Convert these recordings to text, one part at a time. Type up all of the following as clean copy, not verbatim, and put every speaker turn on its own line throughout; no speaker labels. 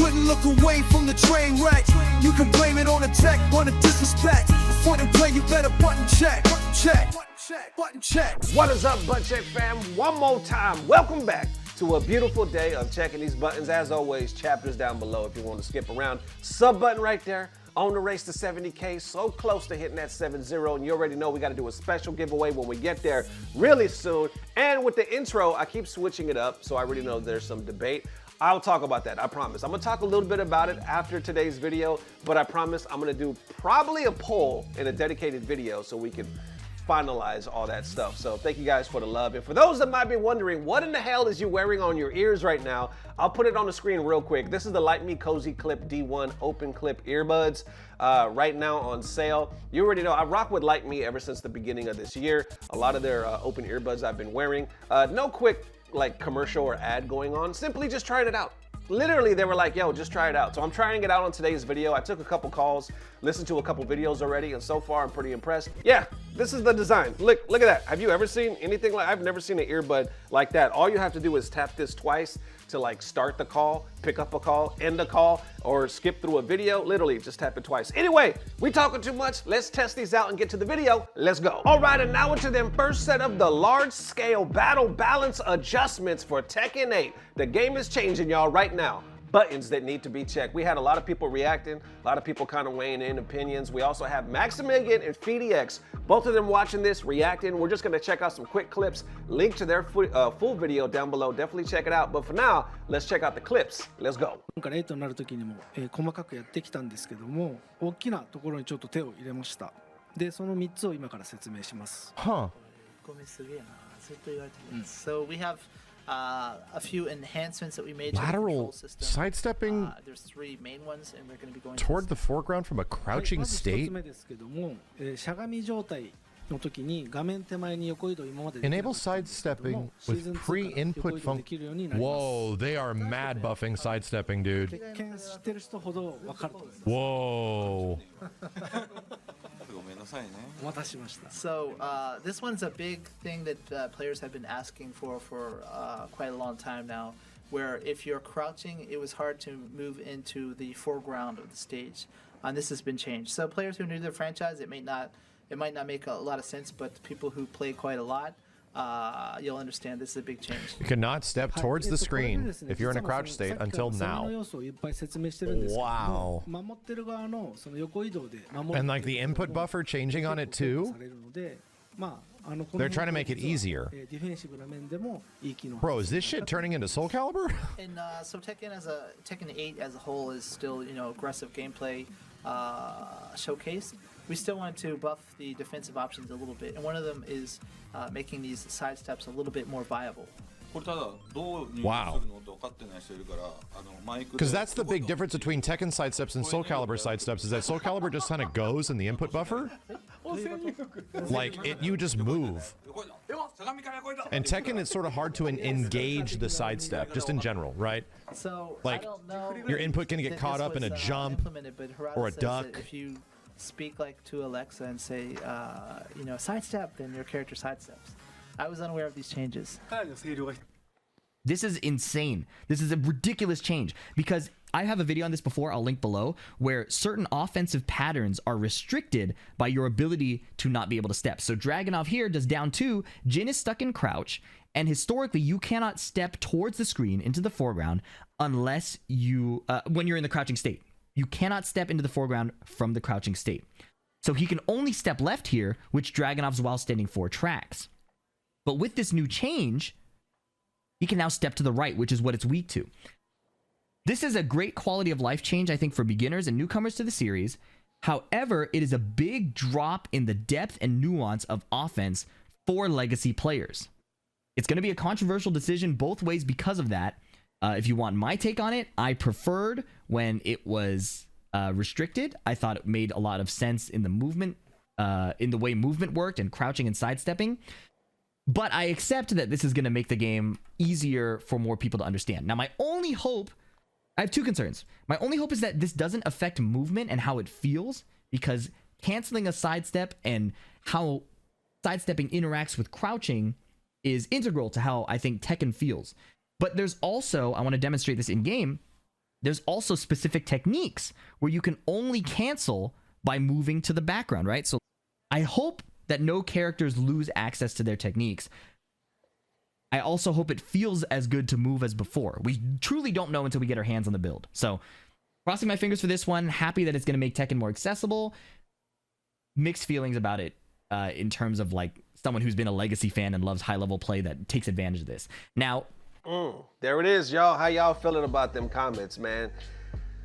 couldn't look away from the train wreck. You can blame it on the tech, on the disrespect. Before they play, you better button check. Button check. Button check.
What is up, Butt Check fam? One more time, welcome back to a beautiful day of checking these buttons. As always, chapters down below if you want to skip around. Sub button right there. On the race to 70K, so close to hitting that 7-0, and you already know we got to do a special giveaway when we get there really soon. And with the intro, I keep switching it up, so I already know there's some debate. I'll talk about that, I promise. I'm gonna talk a little bit about it after today's video, but I promise I'm gonna do probably a poll in a dedicated video so we can finalize all that stuff. So thank you guys for the love. And for those that might be wondering, what in the hell is you wearing on your ears right now? I'll put it on the screen real quick. This is the Lytmi Cozy Clip D1 open clip earbuds right now on sale. You already know I rock with Lytmi ever since the beginning of this year. A lot of their open earbuds I've been wearing. No quick like commercial or ad going on, simply just trying it out. Literally, they were like, yo, just try it out. So I'm trying it out on today's video. I took a couple calls, listened to a couple videos already, and so far I'm pretty impressed. Yeah, this is the design. Look at that. Have you ever seen anything like, I've never seen an earbud like that. All you have to do is tap this twice to like start the call, pick up a call, end a call, or skip through a video. Literally, just tap it twice. Anyway, we talking too much. Let's test these out and get to the video. Let's go. All right, and now into them first set of the large-scale battle balance adjustments for Tekken 8. The game is changing, y'all, right now. Buttons that need to be checked. We had a lot of people reacting, a lot of people kind of weighing in opinions. We also have Maximilian and PhiDX, both of them watching this, reacting. We're just gonna check out some quick clips. Link to their full video down below. Definitely check it out. But for now, let's check out the clips. Let's go.
から8になる時にも、細かくやってきたんですけども、大きなところにちょっと手を入れました。で、その3つを今から説明します。
Huh.
So we have a few enhancements that we made to the
Lateral
control system.
sidestepping
There's 3 main ones, and we're going to be going
toward the foreground from a crouching
まず
state.
1つ目ですけども、しゃがみ状態の時に画面手前に横移動今までできなか
Enable
ったんですけど
sidestepping
も、シーズン
with
2から横移
pre-input
動できるようになります。
Whoa, they are mad buffing sidestepping, dude.
鉄拳知ってる人ほど分かると思います。
Whoa.
お待たせしました。
So this one's a big thing that players have been asking for quite a long time now, where if you're crouching, it was hard to move into the foreground of the stage. And this has been changed. So players who are new to the franchise, it might not make a lot of sense, but people who play quite a lot, you'll understand this is a big change.
You cannot step towards the screen if you're in a crouch state until
実は
now.
要素をいっぱい説明してるんですけども、
Wow.
守ってる側のその横移動で守る
And like the input buffer changing on it too?
されるので、まあこの
They're trying to make it
実は
easier.
ディフェンシブな面でもいい機能。
Bro, is this shit turning into Soul Calibur?
And so Tekken 8 as a whole is still, aggressive gameplay showcase. We still want to buff the defensive options a little bit, and one of them is making these side steps a little bit more viable.
Wow. Because that's the big difference between Tekken sidesteps and Soul Calibur sidesteps is that Soul Calibur just kind of goes in the input buffer. Like, you just move. And Tekken, it's sort of hard to engage the sidestep, just in general, right?
So
Like,
I don't know
your input can get
that
caught
this
up in a
was,
jump
implemented, but Harada
or a
says
duck.
that if you speak like to Alexa and say, sidestep, then your character sidesteps. I was unaware of these changes.
This is insane. This is a ridiculous change because I have a video on this before, I'll link below, where certain offensive patterns are restricted by your ability to not be able to step. So Dragunov here does down 2, Jin is stuck in crouch, and historically you cannot step towards the screen into the foreground unless you, when you're in the crouching state. You cannot step into the foreground from the crouching state. So he can only step left here, which Dragunov's while standing 4 tracks. But with this new change, he can now step to the right, which is what it's weak to. This is a great quality of life change, I think, for beginners and newcomers to the series. However, it is a big drop in the depth and nuance of offense for legacy players. It's going to be a controversial decision both ways because of that. If you want my take on it, I preferred when it was restricted. I thought it made a lot of sense in the movement, in the way movement worked and crouching and sidestepping. But I accept that this is going to make the game easier for more people to understand. Now, my only hope, I have 2 concerns. My only hope is that this doesn't affect movement and how it feels, because canceling a sidestep and how sidestepping interacts with crouching is integral to how I think Tekken feels. But there's also, I want to demonstrate this in game, there's also specific techniques where you can only cancel by moving to the background, right? So I hope that no characters lose access to their techniques. I also hope it feels as good to move as before. We truly don't know until we get our hands on the build. So crossing my fingers for this one. Happy that it's going to make Tekken more accessible. Mixed feelings about it in terms of like someone who's been a legacy fan and loves high level play that takes advantage of this. Now,
there it is, y'all. How y'all feeling about them comments, man?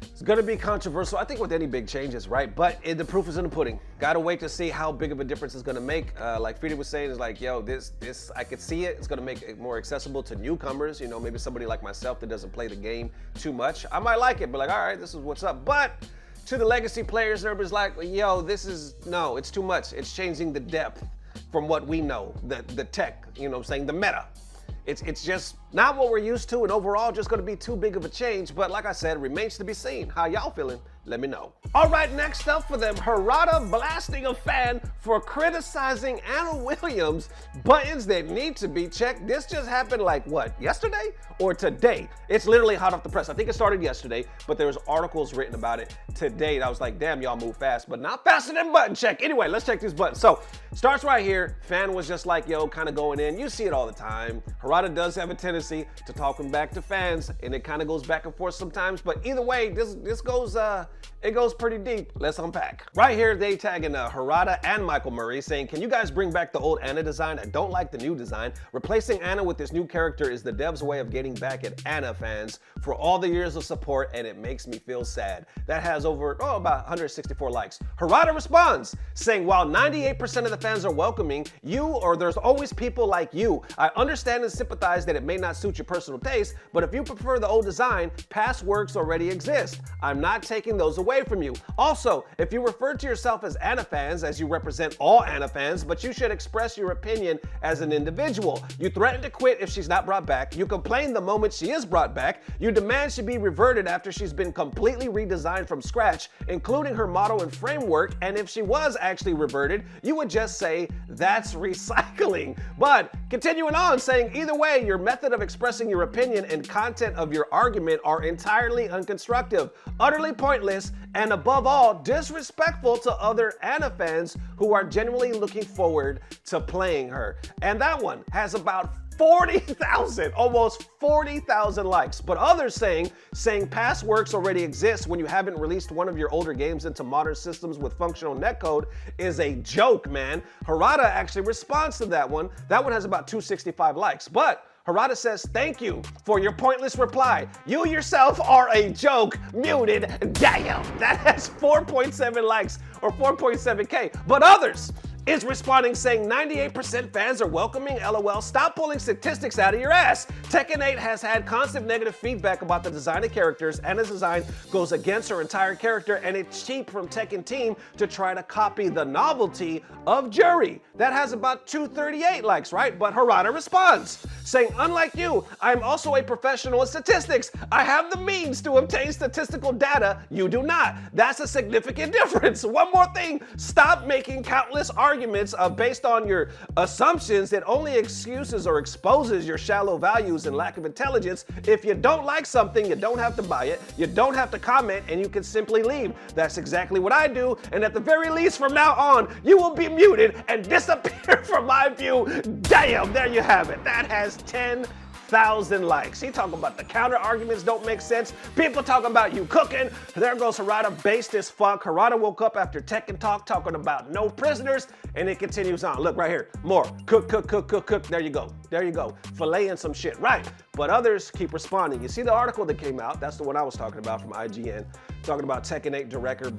It's gonna be controversial, I think, with any big changes, right? But the proof is in the pudding. Gotta wait to see how big of a difference it's gonna make. Like FhiDX was saying, is like, yo, this, I could see it. It's gonna make it more accessible to newcomers. You know, maybe somebody like myself that doesn't play the game too much. I might like it, but like, all right, this is what's up. But to the legacy players, everybody's like, yo, no, it's too much. It's changing the depth from what we know, the tech, you know what I'm saying, the meta. It's just not what we're used to, and overall just gonna be too big of a change. But like I said, remains to be seen. How y'all feeling? Let me know. All right, next up for them, Harada blasting a fan for criticizing Anna Williams buttons that need to be checked. This just happened like what, yesterday or today? It's literally hot off the press. I think it started yesterday, but there was articles written about it today. And I was like, damn, y'all move fast, but not faster than button check. Anyway, let's check these buttons. So starts right here. Fan was just like, yo, kind of going in. You see it all the time. Harada does have a tendency to talking back to fans, and it kind of goes back and forth sometimes. But either way, this goes it goes pretty deep. Let's unpack. Right here, they tagging Harada and Michael Murray, saying, can you guys bring back the old Anna design? I don't like the new design. Replacing Anna with this new character is the devs' way of getting back at Anna fans for all the years of support, and it makes me feel sad. That has over, about 164 likes. Harada responds, saying, while 98% of the fans are welcoming you, or there's always people like you, I understand and sympathize that it may not suit your personal taste, but if you prefer the old design, past works already exist. I'm not taking those away from you. Also, if you refer to yourself as Anna fans, as you represent all Anna fans, but you should express your opinion as an individual. You threaten to quit if she's not brought back. You complain the moment she is brought back. You demand she be reverted after she's been completely redesigned from scratch, including her model and framework. And if she was actually reverted, you would just say, that's recycling. But continuing on, saying, either way, your method of expressing your opinion and content of your argument are entirely unconstructive, utterly pointless, and above all, disrespectful to other Anna fans who are genuinely looking forward to playing her. And that one has about 40,000, almost 40,000 likes. But others saying past works already exist when you haven't released one of your older games into modern systems with functional netcode is a joke, man. Harada actually responds to that one. That one has about 265 likes. But Harada says, thank you for your pointless reply. You yourself are a joke. Muted. Damn. That has 4.7 likes or 4.7K. But others is responding saying 98% fans are welcoming. LOL. Stop pulling statistics out of your ass. Tekken 8 has had constant negative feedback about the design of characters, and his design goes against her entire character, and it's cheap from Tekken team to try to copy the novelty of Jury. That has about 238 likes, right? But Harada responds saying, unlike you, I'm also a professional in statistics. I have the means to obtain statistical data. You do not. That's a significant difference. One more thing, stop making countless arguments based on your assumptions that only excuses or exposes your shallow values and lack of intelligence. If you don't like something, you don't have to buy it, you don't have to comment, and you can simply leave. That's exactly what I do, and at the very least from now on, you will be muted and disappear from my view. Damn, there you have it. That has 10,000 likes. He talking about the counter arguments don't make sense. People talking about you cooking. There goes Harada, based as fuck. Harada woke up after Tekken talk talking about no prisoners, and it continues on. Look right here, more cook. There you go. Filleting some shit, right? But others keep responding. You see the article that came out? That's the one I was talking about from IGN, talking about Tekken 8 director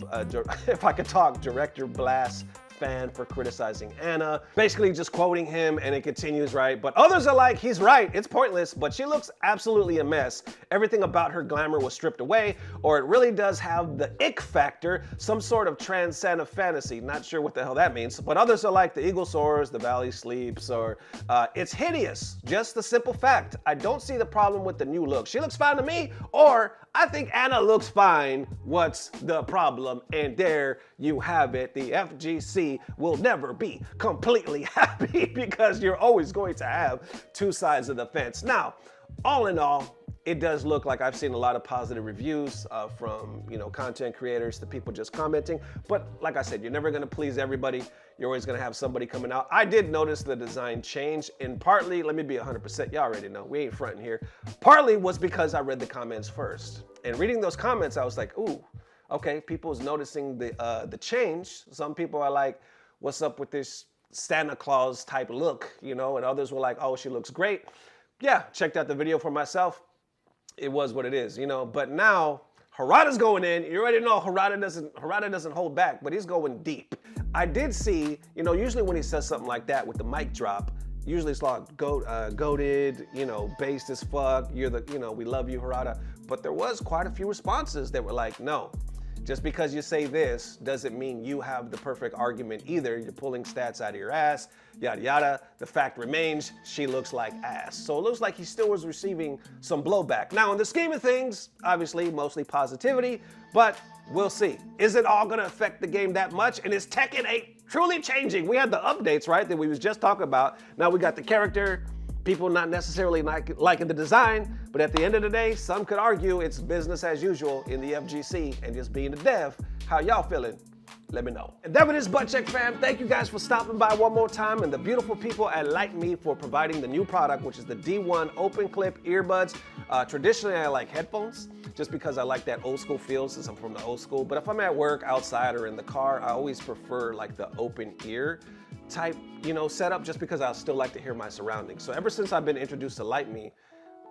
blast fan for criticizing Anna, basically just quoting him, and it continues, right? But others are like, he's right, it's pointless, but she looks absolutely a mess. Everything about her glamour was stripped away, or it really does have the ick factor, some sort of transcendent fantasy. Not sure what the hell that means, but others are like, the eagle soars, the valley sleeps, or it's hideous. Just the simple fact, I don't see the problem with the new look. She looks fine to me, or I think Anna looks fine. What's the problem? And there you have it. The FGC will never be completely happy because you're always going to have two sides of the fence. Now, all in all, it does look like I've seen a lot of positive reviews from, content creators to people just commenting. But like I said, you're never gonna please everybody. You're always gonna have somebody coming out. I did notice the design change, and partly, let me be 100%, y'all already know, we ain't fronting here. Partly was because I read the comments first. And reading those comments, I was like, ooh, okay, people's noticing the change. Some people are like, what's up with this Santa Claus type look, and others were like, oh, she looks great. Yeah, checked out the video for myself. It was what it is, but now Harada's going in. You already know Harada doesn't hold back, but he's going deep. I did see, usually when he says something like that with the mic drop, usually it's like goated, based as fuck, you're the, we love you, Harada. But there was quite a few responses that were like, no, just because you say this doesn't mean you have the perfect argument either. You're pulling stats out of your ass, yada yada. The fact remains, she looks like ass. So it looks like he still was receiving some blowback. Now, in the scheme of things, obviously mostly positivity, but we'll see. Is it all gonna affect the game that much? And is Tekken 8 truly changing? We had the updates, right, that we was just talking about. Now we got the character, people not necessarily liking the design, but at the end of the day, some could argue it's business as usual in the FGC, and just being a dev, how y'all feeling? Let me know. And that is Butt Check fam. Thank you guys for stopping by one more time, and the beautiful people at Lytmi for providing the new product, which is the D1 open clip earbuds. Traditionally, I like headphones just because I like that old school feel since I'm from the old school. But if I'm at work, outside, or in the car, I always prefer like the open ear type, setup, just because I still like to hear my surroundings. So ever since I've been introduced to Lytmi,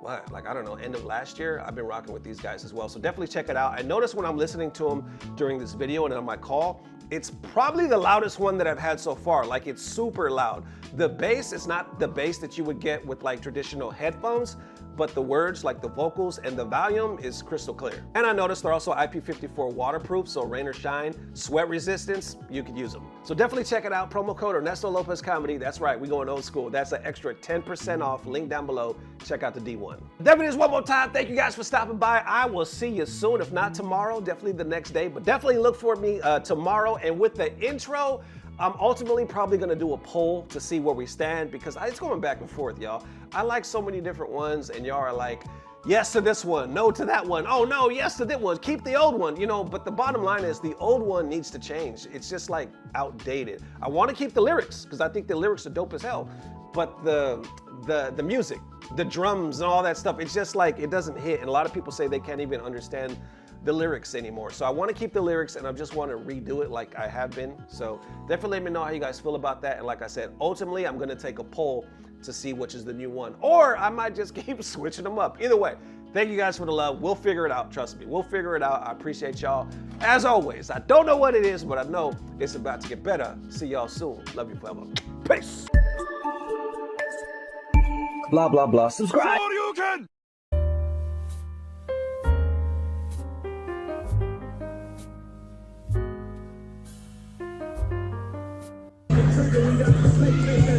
I don't know, end of last year, I've been rocking with these guys as well. So definitely check it out. I noticed when I'm listening to them during this video and on my call, it's probably the loudest one that I've had so far. Like, it's super loud. The bass is not the bass that you would get with like traditional headphones, but the words, like the vocals and the volume, is crystal clear. And I noticed they're also IP54 waterproof, so rain or shine, sweat resistance, you could use them. So definitely check it out. Promo code Ernesto Lopez Comedy. That's right, we going old school. That's an extra 10% off. Link down below. Check out the D1. Definitely is one more time. Thank you guys for stopping by. I will see you soon. If not tomorrow, definitely the next day. But definitely look for me tomorrow. And with the intro, I'm ultimately probably gonna do a poll to see where we stand, because it's going back and forth, y'all. I like so many different ones, and y'all are like, yes to this one, no to that one. Oh no, yes to that one, keep the old one, but the bottom line is the old one needs to change. It's just like outdated. I wanna keep the lyrics, because I think the lyrics are dope as hell, but the music, the drums and all that stuff, it's just like, it doesn't hit, and a lot of people say they can't even understand the lyrics anymore. So I want to keep the lyrics, and I just want to redo it like I have been. So definitely let me know how you guys feel about that. And like I said, ultimately I'm going to take a poll to see which is the new one, or I might just keep switching them up. Either way, thank you guys for the love. We'll figure it out. Trust me, we'll figure it out. I appreciate y'all as always. I don't know what it is, but I know it's about to get better. See y'all soon. Love you forever. Peace. Blah, blah, blah. Subscribe.
Going down the snake,